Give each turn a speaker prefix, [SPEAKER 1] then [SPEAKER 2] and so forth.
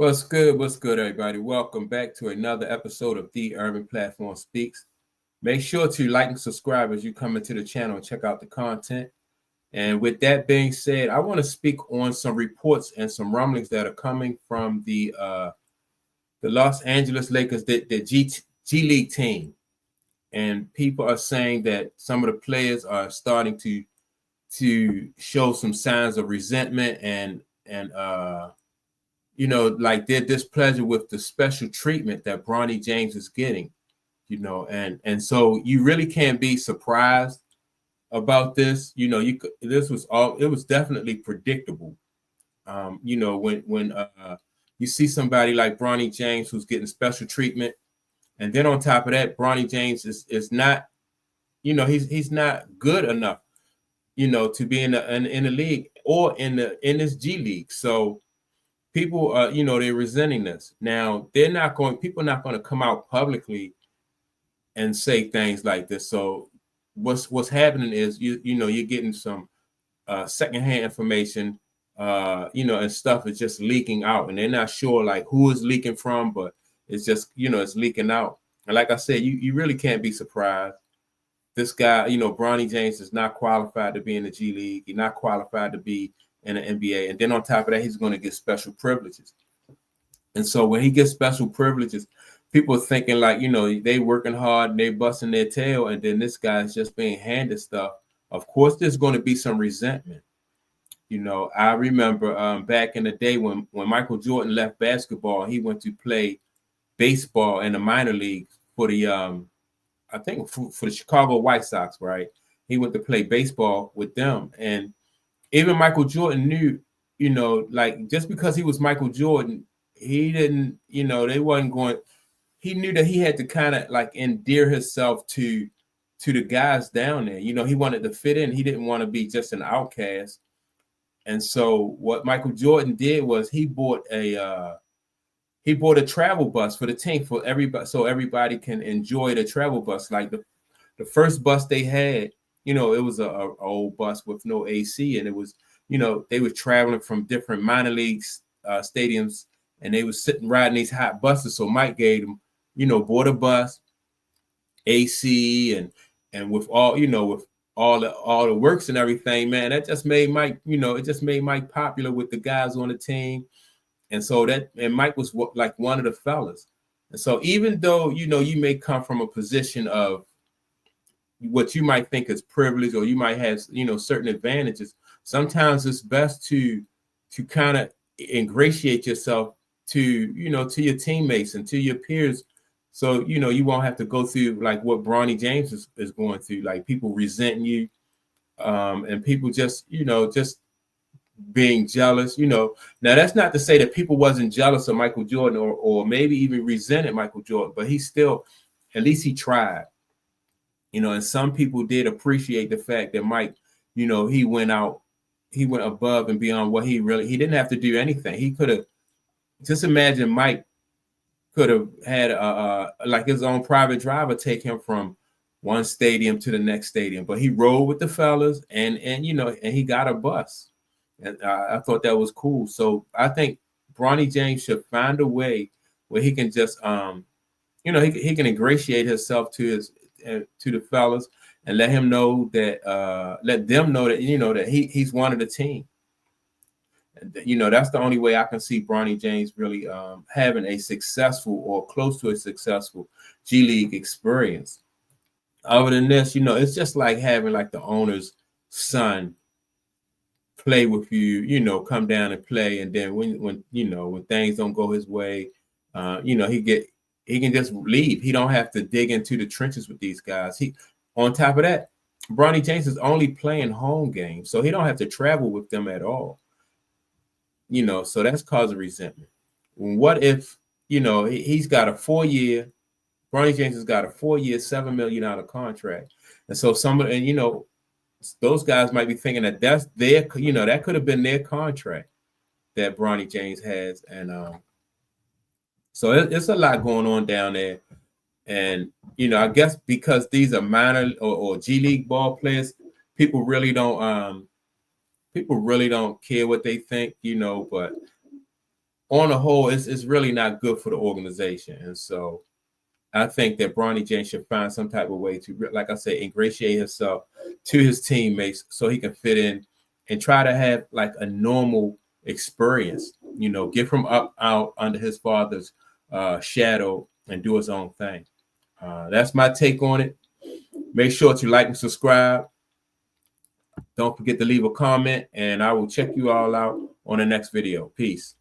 [SPEAKER 1] What's good? What's good, everybody? Welcome back to another episode of The Urban Platform Speaks. Make sure to like and subscribe as you come into the channel and check out the content. And with that being said, I want to speak on some reports and some rumblings that are coming from the Los Angeles Lakers, the G League team. And people are saying that some of the players are starting to show some signs of resentment and like their displeasure with the special treatment that Bronny James is getting, and so you really can't be surprised about this. It was definitely predictable. When you see somebody like Bronny James who's getting special treatment, and then on top of that, Bronny James is not, he's not good enough, to be in the league or in this G League. So people are, they're resenting this. Now, people are not going to come out publicly and say things like this. So what's happening is you're getting some secondhand information, and stuff is just leaking out, and they're not sure like who is leaking from, but it's just, it's leaking out. And like I said, you really can't be surprised. This guy, Bronny James is not qualified to be in the G League. He's not qualified to be in the NBA. And then on top of that, he's going to get special privileges. And so when he gets special privileges, people are thinking like, they working hard and they busting their tail, and then this guy's just being handed stuff. Of course, there's going to be some resentment. I remember back in the day when Michael Jordan left basketball, he went to play baseball in the minor league for the I think for the Chicago White Sox, right? He went to play baseball with them. And even Michael Jordan knew, like just because he was Michael Jordan, he didn't, they wasn't going, he knew that he had to kind of like endear himself to the guys down there. He wanted to fit in. He didn't want to be just an outcast. And so what Michael Jordan did was he bought a travel bus for the team for everybody, so everybody can enjoy the travel bus. Like the first bus they had, it was a old bus with no AC, and it was, they were traveling from different minor leagues stadiums, and they were sitting riding these hot buses. So Mike gave them, bought a bus, AC, and with all, with all the works and everything, man. That just made Mike, it just made Mike popular with the guys on the team. And so Mike was like one of the fellas. And so even though, you may come from a position of what you might think is privilege, or you might have, certain advantages, sometimes it's best to kind of ingratiate yourself to, to your teammates and to your peers. So, you won't have to go through like what Bronny James is going through, like people resenting you, and people just being jealous. Now that's not to say that people wasn't jealous of Michael Jordan or maybe even resented Michael Jordan, but he still, at least he tried, and some people did appreciate the fact that Mike, he went above and beyond what he didn't have to do anything. He could have, just imagine Mike could have had like his own private driver take him from one stadium to the next stadium, but he rode with the fellas and he got a bus. And I thought that was cool. So I think Bronny James should find a way where he can just, he can ingratiate himself to the fellas and let them know that, that he's one of the team. And, that's the only way I can see Bronny James really having a successful or close to a successful G League experience. Other than this, it's just like having like the owner's son play with you, come down and play, and then when things don't go his way, he can just leave. He don't have to dig into the trenches with these guys. On top of that, Bronny James is only playing home games, so he don't have to travel with them at all. So that's causing resentment. What if he's got a 4-year, Bronny James has got a 4-year, $7 million contract, and so those guys might be thinking that that's their, that could have been their contract that Bronny James has. And so it's a lot going on down there. And, I guess because these are minor or G League ball players, people really don't care what they think, but on the whole, it's really not good for the organization. And so I think that Bronny James should find some type of way to, like I said, ingratiate himself to his teammates so he can fit in and try to have like a normal experience, you know, get from up out under his father's shadow and do his own thing. That's my take on it. Make sure to like and subscribe. Don't forget to leave a comment, and I will check you all out on the next video. Peace.